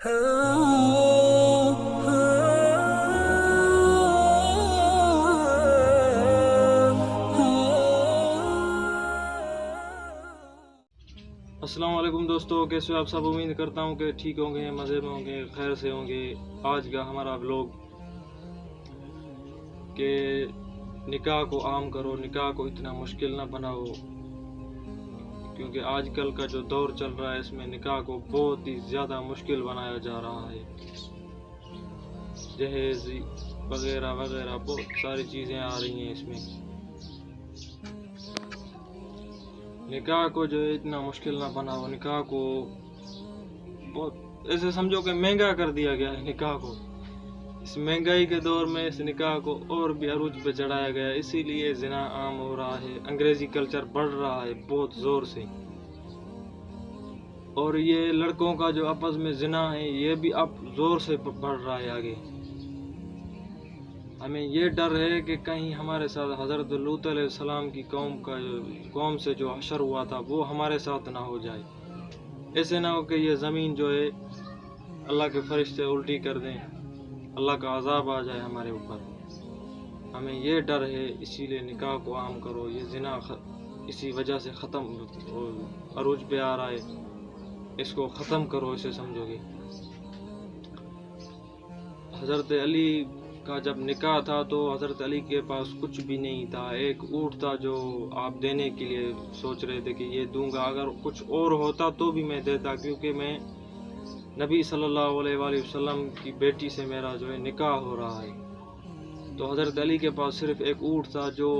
السلام علیکم دوستو، کیسے آپ سب؟ امید کرتا ہوں کہ ٹھیک ہوں گے، مزے میں ہوں گے، خیر سے ہوں گے۔ آج کا ہمارا ولاگ کہ نکاح کو عام کرو، نکاح کو اتنا مشکل نہ بناؤ، کیونکہ آج کل کا جو دور چل رہا ہے اس میں نکاح کو بہت ہی زیادہ مشکل بنایا جا رہا ہے۔ جہیز وغیرہ وغیرہ بہت ساری چیزیں آ رہی ہیں اس میں۔ نکاح کو جو ہے اتنا مشکل نہ بناؤ، نکاح کو بہت ایسے سمجھو کہ مہنگا کر دیا گیا ہے نکاح کو۔ اس مہنگائی کے دور میں اس نکاح کو اور بھی عروج پہ چڑھایا گیا، اسی لیے زنا عام ہو رہا ہے، انگریزی کلچر بڑھ رہا ہے بہت زور سے، اور یہ لڑکوں کا جو آپس میں زنا ہے یہ بھی اب زور سے بڑھ رہا ہے آگے۔ ہمیں یہ ڈر ہے کہ کہیں ہمارے ساتھ حضرت لوط علیہ السلام کی قوم سے جو حشر ہوا تھا وہ ہمارے ساتھ نہ ہو جائے۔ ایسے نہ ہو کہ یہ زمین جو ہے اللہ کے فرشتے الٹی کر دیں، اللہ کا عذاب آ جائے ہمارے اوپر۔ ہمیں یہ ڈر ہے، اسی لیے نکاح کو عام کرو۔ یہ زنا اسی وجہ سے ختم عروج پہ آ رہا ہے، اس کو ختم کرو، اسے سمجھو گے۔ حضرت علی کا جب نکاح تھا تو حضرت علی کے پاس کچھ بھی نہیں تھا، ایک اونٹ تھا جو آپ دینے کے لیے سوچ رہے تھے کہ یہ دوں گا، اگر کچھ اور ہوتا تو بھی میں دیتا، کیونکہ میں نبی صلی اللہ علیہ وآلہ وسلم کی بیٹی سے میرا جو ہے نکاح ہو رہا ہے۔ تو حضرت علی کے پاس صرف ایک اونٹ تھا، جو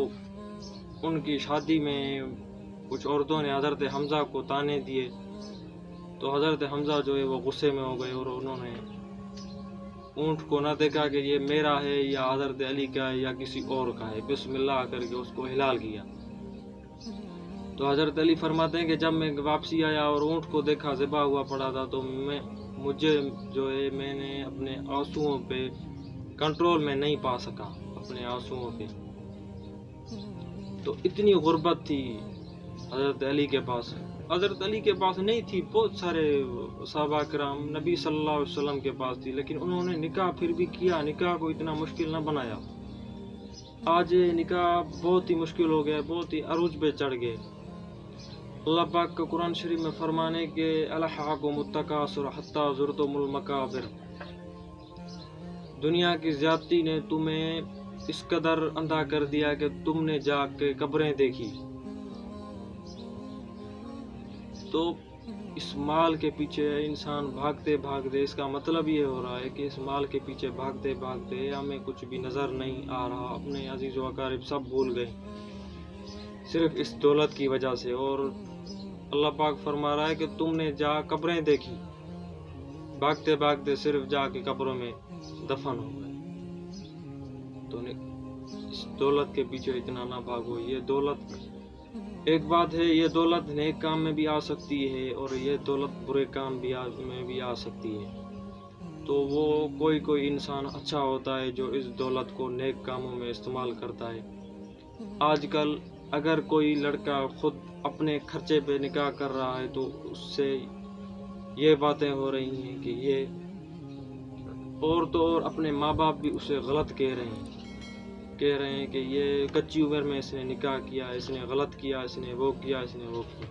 ان کی شادی میں کچھ عورتوں نے حضرت حمزہ کو تانے دیے، تو حضرت حمزہ جو ہے وہ غصے میں ہو گئے اور انہوں نے اونٹ کو نہ دیکھا کہ یہ میرا ہے یا حضرت علی کا ہے یا کسی اور کا ہے، بسم اللہ کر کے اس کو حلال کیا۔ تو حضرت علی فرماتے ہیں کہ جب میں واپسی آیا اور اونٹ کو دیکھا ذبح ہوا پڑا تھا تو مجھے جو ہے میں نے اپنے آنسوؤں پہ کنٹرول میں نہیں پا سکا، اپنے آنسوؤں پہ۔ تو اتنی غربت تھی حضرت علی کے پاس، حضرت علی کے پاس نہیں تھی، بہت سارے صحابہ کرام نبی صلی اللہ علیہ وسلم کے پاس تھی، لیکن انہوں نے نکاح پھر بھی کیا، نکاح کو اتنا مشکل نہ بنایا۔ آج نکاح بہت ہی مشکل ہو گیا، بہت ہی عروج پہ چڑھ گئے۔ اللہ پاک کا قرآن شریف میں فرمانے کہ الحاکم التکاثر حتی زرتم المقابر، دنیا کی زیادتی نے تمہیں اس قدر اندھا کر دیا کہ تم نے جا کے قبریں دیکھی۔ تو اس مال کے پیچھے انسان بھاگتے بھاگتے، اس کا مطلب یہ ہو رہا ہے کہ اس مال کے پیچھے بھاگتے بھاگتے ہمیں کچھ بھی نظر نہیں آ رہا، اپنے عزیز و اقارب سب بھول گئے صرف اس دولت کی وجہ سے۔ اور اللہ پاک فرما رہا ہے کہ تم نے جا قبریں دیکھی، بھاگتے بھاگتے صرف جا کے قبروں میں دفن ہو گئے۔ تو اس دولت کے پیچھے اتنا نہ بھاگو۔ یہ دولت ایک بات ہے، یہ دولت نیک کام میں بھی آ سکتی ہے اور یہ دولت برے کام میں بھی آ سکتی ہے۔ تو وہ کوئی انسان اچھا ہوتا ہے جو اس دولت کو نیک کاموں میں استعمال کرتا ہے۔ آج کل اگر کوئی لڑکا خود اپنے خرچے پہ نکاح کر رہا ہے تو اس سے یہ باتیں ہو رہی ہیں کہ یہ اور تو اور اپنے ماں باپ بھی اسے غلط کہہ رہے ہیں کہ یہ کچی عمر میں اس نے نکاح کیا، اس نے غلط کیا، اس نے وہ کیا، اس نے وہ کیا۔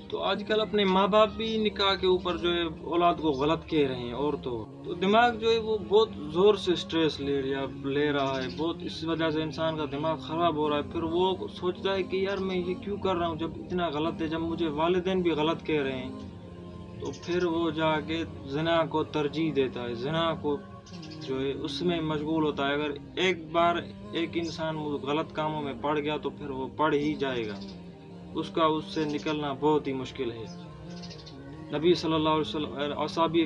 تو آج کل اپنے ماں باپ بھی نکاح کے اوپر جو ہے اولاد کو غلط کہہ رہے ہیں، اور تو دماغ جو ہے وہ بہت زور سے سٹریس لے رہا ہے، بہت اس وجہ سے انسان کا دماغ خراب ہو رہا ہے۔ پھر وہ سوچتا ہے کہ یار میں یہ کیوں کر رہا ہوں جب اتنا غلط ہے، جب مجھے والدین بھی غلط کہہ رہے ہیں، تو پھر وہ جا کے زنا کو ترجیح دیتا ہے، زنا کو جو ہے اس میں مشغول ہوتا ہے۔ اگر ایک بار ایک انسان غلط کاموں میں پڑ گیا تو پھر وہ پڑ ہی جائے گا، اس سے نکلنا بہت ہی مشکل ہے۔ نبی صلی اللہ علیہ وسلم اصحابی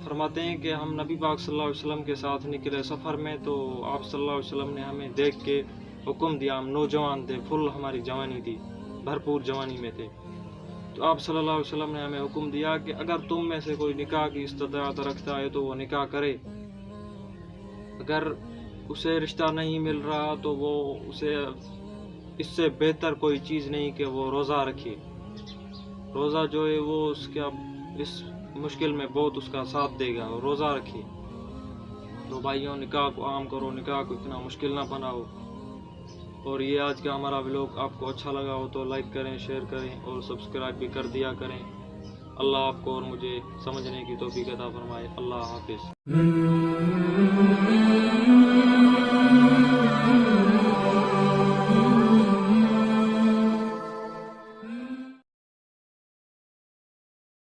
فرماتے ہیں کہ ہم نبی پاک صلی اللہ علیہ وسلم کے ساتھ نکلے سفر میں، تو آپ صلی اللہ علیہ وسلم نے ہمیں دیکھ کے حکم دیا، ہم نوجوان تھے، فل ہماری جوانی تھی، بھرپور جوانی میں تھے، تو آپ صلی اللہ علیہ وسلم نے ہمیں حکم دیا کہ اگر تم میں سے کوئی نکاح کی استطاعت رکھتا ہے تو وہ نکاح کرے، اگر اسے رشتہ نہیں مل رہا تو وہ اسے اس سے بہتر کوئی چیز نہیں کہ وہ روزہ رکھے۔ روزہ جو ہے وہ اس کا اس مشکل میں بہت اس کا ساتھ دے گا. روزہ رکھیے. تو بھائیوں نکاح کو عام کرو, نکاح کو اتنا مشکل نہ بناؤ. اور یہ آج کا ہمارا ولاگ آپ کو اچھا لگا ہو تو لائک کریں, شیئر کریں اور سبسکرائب بھی کر دیا کریں. اللہ آپ کو اور مجھے سمجھنے کی توفیق عطا فرمائے. اللہ حافظ.